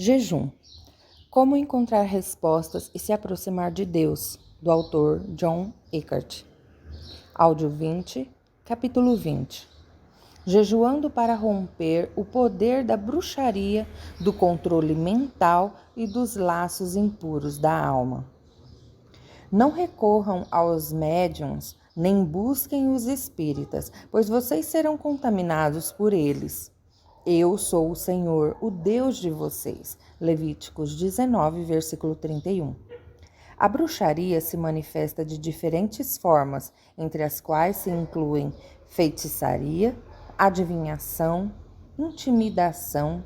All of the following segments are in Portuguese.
Jejum. Como encontrar respostas e se aproximar de Deus, do autor John Eckhardt. Áudio 20, capítulo 20. Jejuando para romper o poder da bruxaria, do controle mental e dos laços impuros da alma. Não recorram aos médiuns, nem busquem os espíritas, pois vocês serão contaminados por eles. Eu sou o Senhor, o Deus de vocês. Levíticos 19, versículo 31. A bruxaria se manifesta de diferentes formas, entre as quais se incluem feitiçaria, adivinhação, intimidação,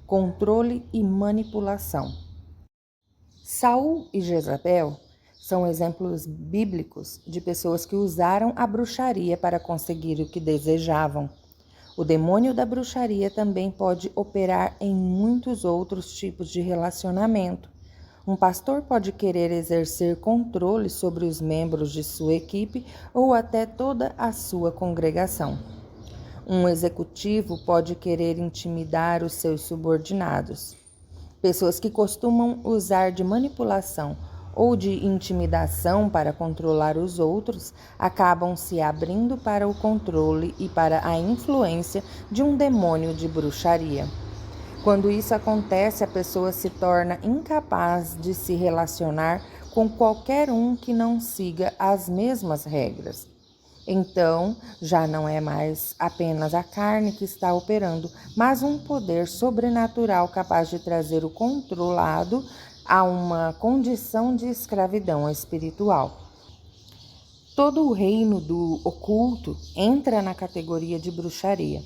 controle e manipulação. Saul e Jezabel são exemplos bíblicos de pessoas que usaram a bruxaria para conseguir o que desejavam. O demônio da bruxaria também pode operar em muitos outros tipos de relacionamento. Um pastor pode querer exercer controle sobre os membros de sua equipe ou até toda a sua congregação. Um executivo pode querer intimidar os seus subordinados. Pessoas que costumam usar de manipulação ou de intimidação para controlar os outros, acabam se abrindo para o controle e para a influência de um demônio de bruxaria. Quando isso acontece, a pessoa se torna incapaz de se relacionar com qualquer um que não siga as mesmas regras. Então, já não é mais apenas a carne que está operando, mas um poder sobrenatural capaz de trazer o controlado a uma condição de escravidão espiritual. Todo o reino do oculto entra na categoria de bruxaria.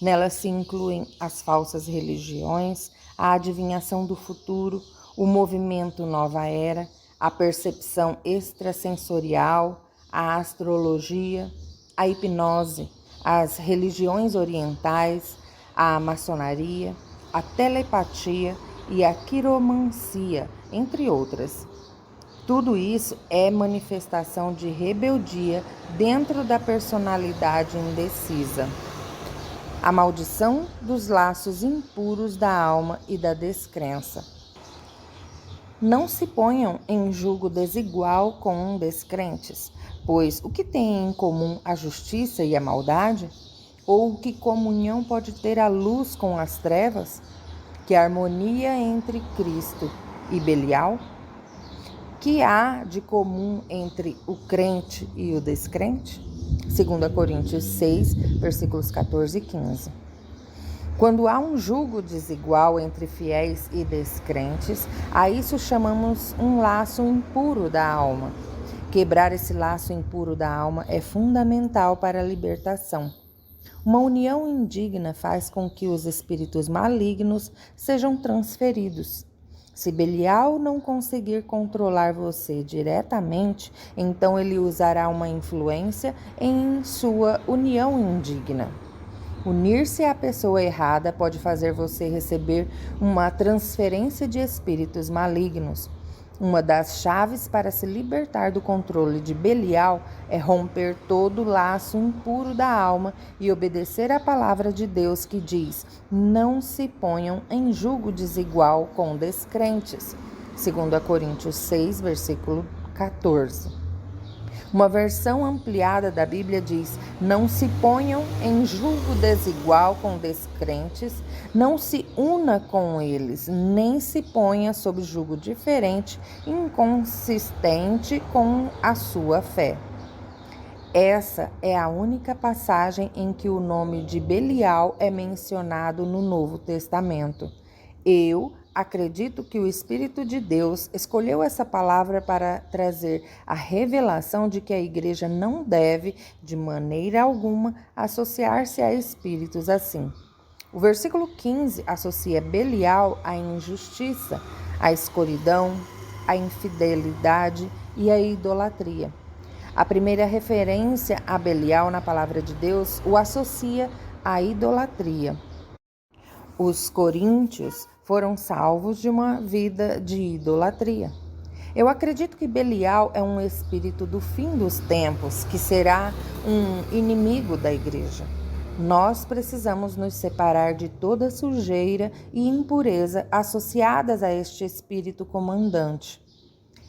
Nela se incluem as falsas religiões, a adivinhação do futuro, o movimento Nova Era, a percepção extrasensorial, a astrologia, a hipnose, as religiões orientais, a maçonaria, a telepatia e a quiromancia, entre outras. Tudo isso é manifestação de rebeldia dentro da personalidade indecisa. A maldição dos laços impuros da alma e da descrença. Não se ponham em julgo desigual com descrentes, pois o que tem em comum a justiça e a maldade? Ou que comunhão pode ter a luz com as trevas? Que harmonia entre Cristo e Belial? Que há de comum entre o crente e o descrente? 2 Coríntios 6, versículos 14 e 15. Quando há um julgo desigual entre fiéis e descrentes, a isso chamamos um laço impuro da alma. Quebrar esse laço impuro da alma é fundamental para a libertação. Uma união indigna faz com que os espíritos malignos sejam transferidos. Se Belial não conseguir controlar você diretamente, então ele usará uma influência em sua união indigna. Unir-se à pessoa errada pode fazer você receber uma transferência de espíritos malignos. Uma das chaves para se libertar do controle de Belial é romper todo o laço impuro da alma e obedecer à palavra de Deus que diz: não se ponham em julgo desigual com descrentes. 2 Coríntios 6, versículo 14. Uma versão ampliada da Bíblia diz: não se ponham em julgo desigual com descrentes, não se una com eles, nem se ponha sob julgo diferente, inconsistente com a sua fé. Essa é a única passagem em que o nome de Belial é mencionado no Novo Testamento. Eu acredito que o Espírito de Deus escolheu essa palavra para trazer a revelação de que a igreja não deve, de maneira alguma, associar-se a espíritos assim. O versículo 15 associa Belial à injustiça, à escuridão, à infidelidade e à idolatria. A primeira referência a Belial na palavra de Deus o associa à idolatria. Os coríntios foram salvos de uma vida de idolatria. Eu acredito que Belial é um espírito do fim dos tempos, que será um inimigo da igreja. Nós precisamos nos separar de toda sujeira e impureza associadas a este espírito comandante.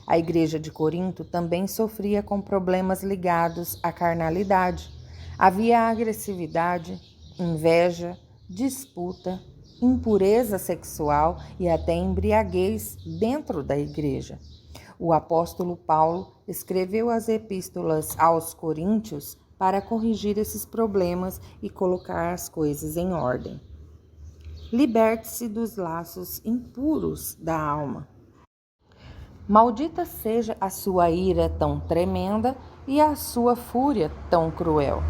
A igreja de Corinto também sofria com problemas ligados à carnalidade. Havia agressividade, inveja, disputa, impureza sexual e até embriaguez dentro da igreja. O apóstolo Paulo escreveu as epístolas aos Coríntios para corrigir esses problemas e colocar as coisas em ordem. Liberte-se dos laços impuros da alma. Maldita seja a sua ira tão tremenda e a sua fúria tão cruel.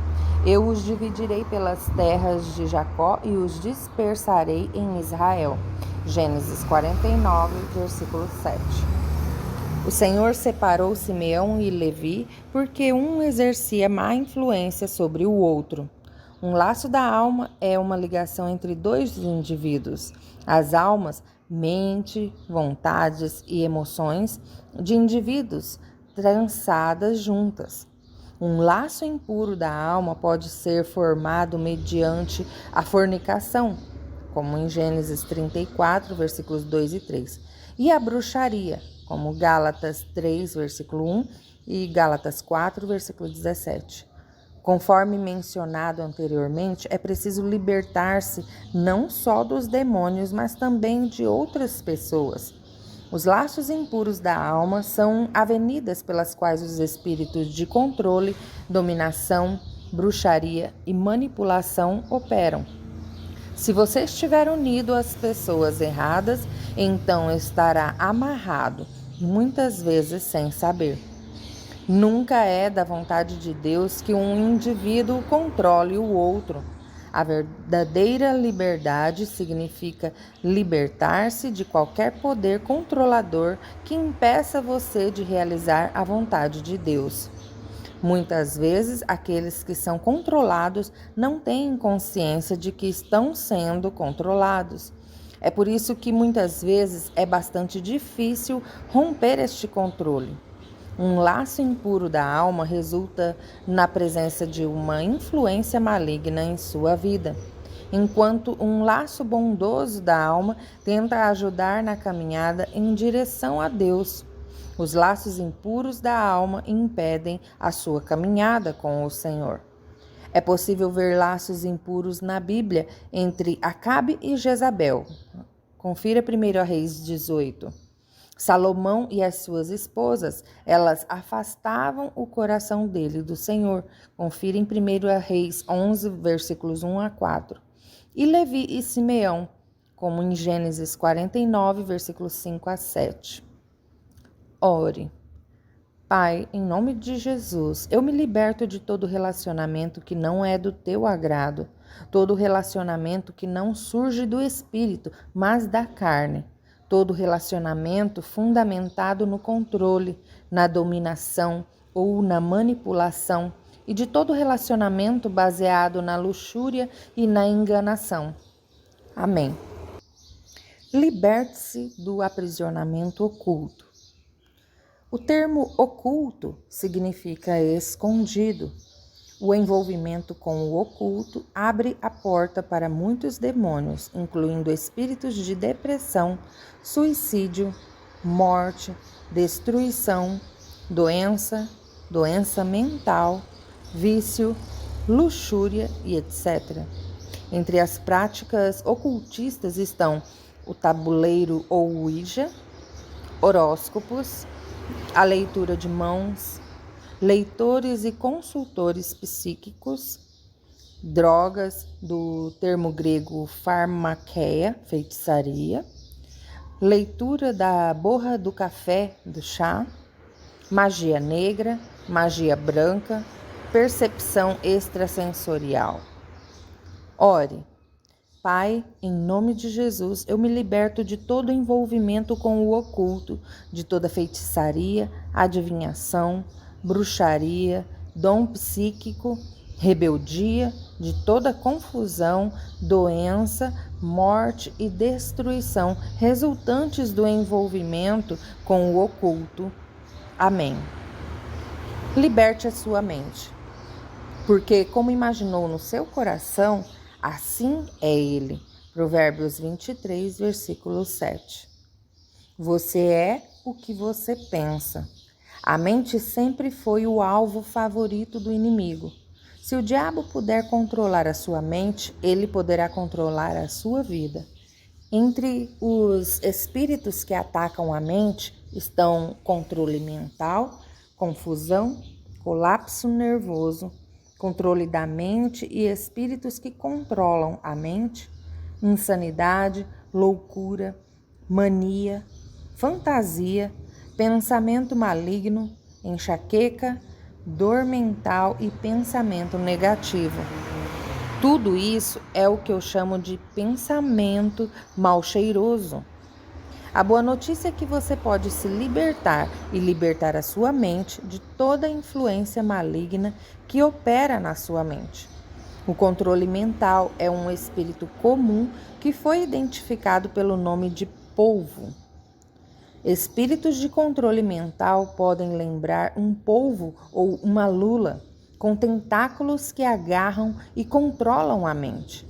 Eu os dividirei pelas terras de Jacó e os dispersarei em Israel. Gênesis 49, versículo 7. O Senhor separou Simeão e Levi porque um exercia má influência sobre o outro. Um laço da alma é uma ligação entre dois indivíduos. As almas, mente, vontades e emoções de indivíduos trançadas juntas. Um laço impuro da alma pode ser formado mediante a fornicação, como em Gênesis 34, versículos 2 e 3, e a bruxaria, como Gálatas 3, versículo 1 e Gálatas 4, versículo 17. Conforme mencionado anteriormente, é preciso libertar-se não só dos demônios, mas também de outras pessoas. Os laços impuros da alma são avenidas pelas quais os espíritos de controle, dominação, bruxaria e manipulação operam. Se você estiver unido às pessoas erradas, então estará amarrado, muitas vezes sem saber. Nunca é da vontade de Deus que um indivíduo controle o outro. A verdadeira liberdade significa libertar-se de qualquer poder controlador que impeça você de realizar a vontade de Deus. Muitas vezes, aqueles que são controlados não têm consciência de que estão sendo controlados. É por isso que muitas vezes é bastante difícil romper este controle. Um laço impuro da alma resulta na presença de uma influência maligna em sua vida, enquanto um laço bondoso da alma tenta ajudar na caminhada em direção a Deus. Os laços impuros da alma impedem a sua caminhada com o Senhor. É possível ver laços impuros na Bíblia entre Acabe e Jezabel. Confira 1 Reis 18. Salomão e as suas esposas, elas afastavam o coração dele do Senhor. Confira em 1 Reis 11, versículos 1 a 4. E Levi e Simeão, como em Gênesis 49, versículos 5 a 7. Ore. Pai, em nome de Jesus, eu me liberto de todo relacionamento que não é do teu agrado, todo relacionamento que não surge do espírito, mas da carne, todo relacionamento fundamentado no controle, na dominação ou na manipulação, e de todo relacionamento baseado na luxúria e na enganação. Amém. Liberte-se do aprisionamento oculto. O termo oculto significa escondido. O envolvimento com o oculto abre a porta para muitos demônios, incluindo espíritos de depressão, suicídio, morte, destruição, doença mental, vício, luxúria e etc. Entre as práticas ocultistas estão o tabuleiro ou Ouija, horóscopos, a leitura de mãos, leitores e consultores psíquicos, drogas, do termo grego farmakeia, feitiçaria, leitura da borra do café, do chá, magia negra, magia branca, percepção extrasensorial. Ore. Pai, em nome de Jesus, eu me liberto de todo envolvimento com o oculto, de toda feitiçaria, adivinhação, bruxaria, dom psíquico, rebeldia, de toda confusão, doença, morte e destruição resultantes do envolvimento com o oculto. Amém. Liberte a sua mente. Porque como imaginou no seu coração, assim é ele. Provérbios 23, versículo 7. Você é o que você pensa. A mente sempre foi o alvo favorito do inimigo. Se o diabo puder controlar a sua mente, ele poderá controlar a sua vida. Entre os espíritos que atacam a mente estão controle mental, confusão, colapso nervoso, controle da mente e espíritos que controlam a mente, insanidade, loucura, mania, fantasia, pensamento maligno, enxaqueca, dor mental e pensamento negativo. Tudo isso é o que eu chamo de pensamento mal cheiroso. A boa notícia é que você pode se libertar e libertar a sua mente de toda a influência maligna que opera na sua mente. O controle mental é um espírito comum que foi identificado pelo nome de polvo. Espíritos de controle mental podem lembrar um polvo ou uma lula, com tentáculos que agarram e controlam a mente.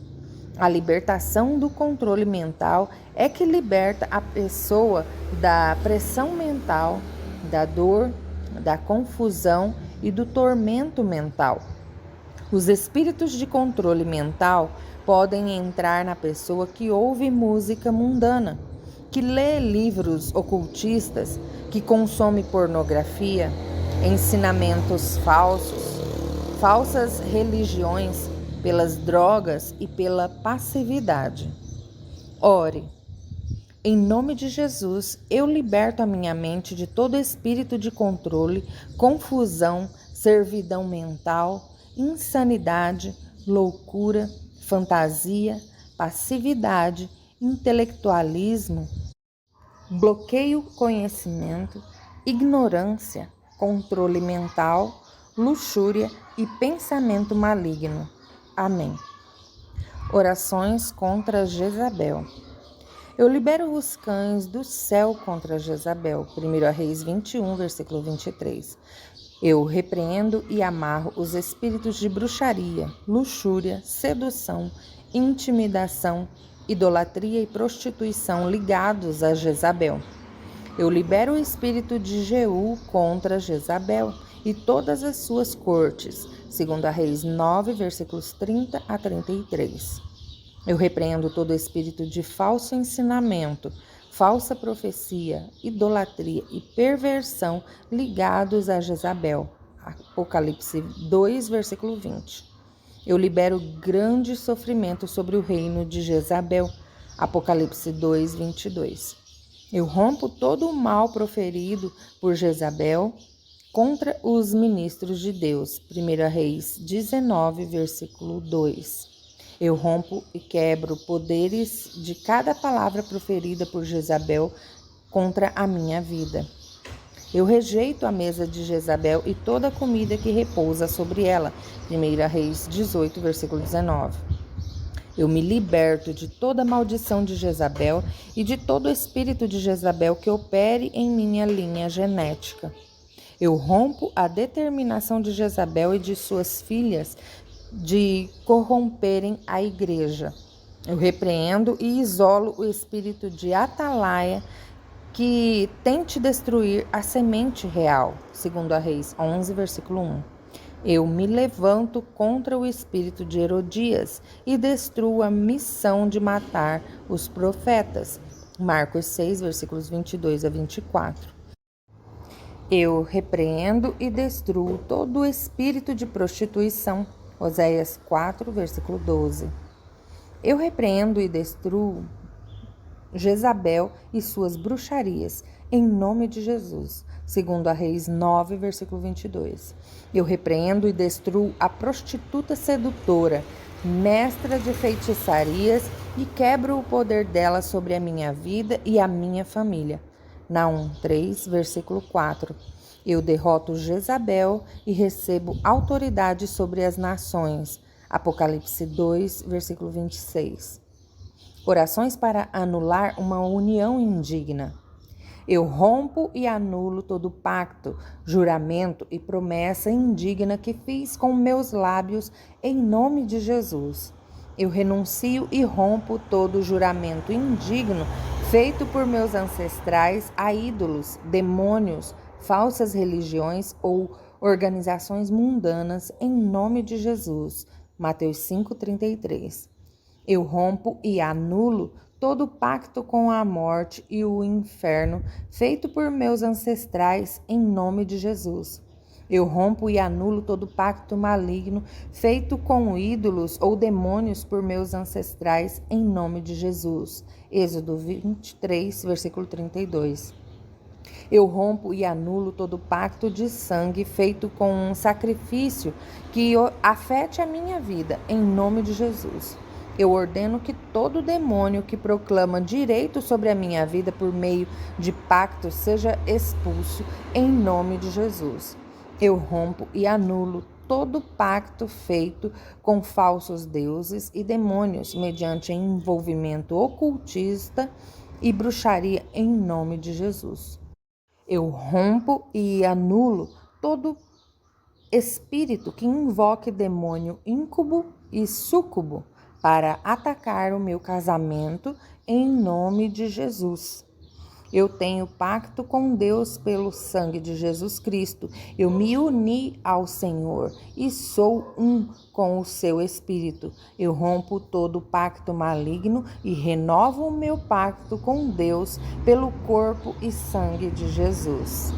A libertação do controle mental é que liberta a pessoa da pressão mental, da dor, da confusão e do tormento mental. Os espíritos de controle mental podem entrar na pessoa que ouve música mundana, que lê livros ocultistas, que consome pornografia, ensinamentos falsos, falsas religiões, pelas drogas e pela passividade. Ore. Em nome de Jesus, eu liberto a minha mente de todo espírito de controle, confusão, servidão mental, insanidade, loucura, fantasia, passividade, intelectualismo, bloqueio conhecimento, ignorância, controle mental, luxúria e pensamento maligno. Amém. Orações contra Jezabel. Eu libero os cães do céu contra Jezabel. 1 Reis 21, versículo 23. Eu repreendo e amarro os espíritos de bruxaria, luxúria, sedução, intimidação, idolatria e prostituição ligados a Jezabel. Eu libero o espírito de Jeú contra Jezabel e todas as suas cortes. 2 Reis 9, versículos 30 a 33. Eu repreendo todo espírito de falso ensinamento, falsa profecia, idolatria e perversão ligados a Jezabel. Apocalipse 2, versículo 20. Eu libero grande sofrimento sobre o reino de Jezabel. Apocalipse 2, 22. Eu rompo todo o mal proferido por Jezabel contra os ministros de Deus. 1 Reis 19, versículo 2. Eu rompo e quebro poderes de cada palavra proferida por Jezabel contra a minha vida. Eu rejeito a mesa de Jezabel e toda a comida que repousa sobre ela. 1 Reis 18, versículo 19. Eu me liberto de toda maldição de Jezabel e de todo espírito de Jezabel que opere em minha linha genética. Eu rompo a determinação de Jezabel e de suas filhas de corromperem a igreja. Eu repreendo e isolo o espírito de Atalaia que tente destruir a semente real. 2 Reis 11, versículo 1. Eu me levanto contra o espírito de Herodias e destruo a missão de matar os profetas. Marcos 6, versículos 22 a 24. Eu repreendo e destruo todo o espírito de prostituição. Oséias 4, versículo 12. Eu repreendo e destruo Jezabel e suas bruxarias, em nome de Jesus. 2 Reis 9, versículo 22. Eu repreendo e destruo a prostituta sedutora, mestra de feitiçarias, e quebro o poder dela sobre a minha vida e a minha família. Naum 3, versículo 4. Eu derroto Jezabel e recebo autoridade sobre as nações. Apocalipse 2, versículo 26. Orações para anular uma união indigna. Eu rompo e anulo todo pacto, juramento e promessa indigna que fiz com meus lábios em nome de Jesus. Eu renuncio e rompo todo juramento indigno feito por meus ancestrais a ídolos, demônios, falsas religiões ou organizações mundanas em nome de Jesus. Mateus 5,33. Eu rompo e anulo todo pacto com a morte e o inferno feito por meus ancestrais em nome de Jesus. Eu rompo e anulo todo pacto maligno feito com ídolos ou demônios por meus ancestrais em nome de Jesus. Êxodo 23, versículo 32. Eu rompo e anulo todo pacto de sangue feito com um sacrifício que afete a minha vida, em nome de Jesus. Eu ordeno que todo demônio que proclama direito sobre a minha vida por meio de pacto seja expulso, em nome de Jesus. Eu rompo e anulo todo pacto feito com falsos deuses e demônios mediante envolvimento ocultista e bruxaria, em nome de Jesus. Eu rompo e anulo todo espírito que invoque demônio íncube e súcubo para atacar o meu casamento em nome de Jesus. Eu tenho pacto com Deus pelo sangue de Jesus Cristo. Eu me uni ao Senhor e sou um com o seu Espírito. Eu rompo todo pacto maligno e renovo o meu pacto com Deus pelo corpo e sangue de Jesus.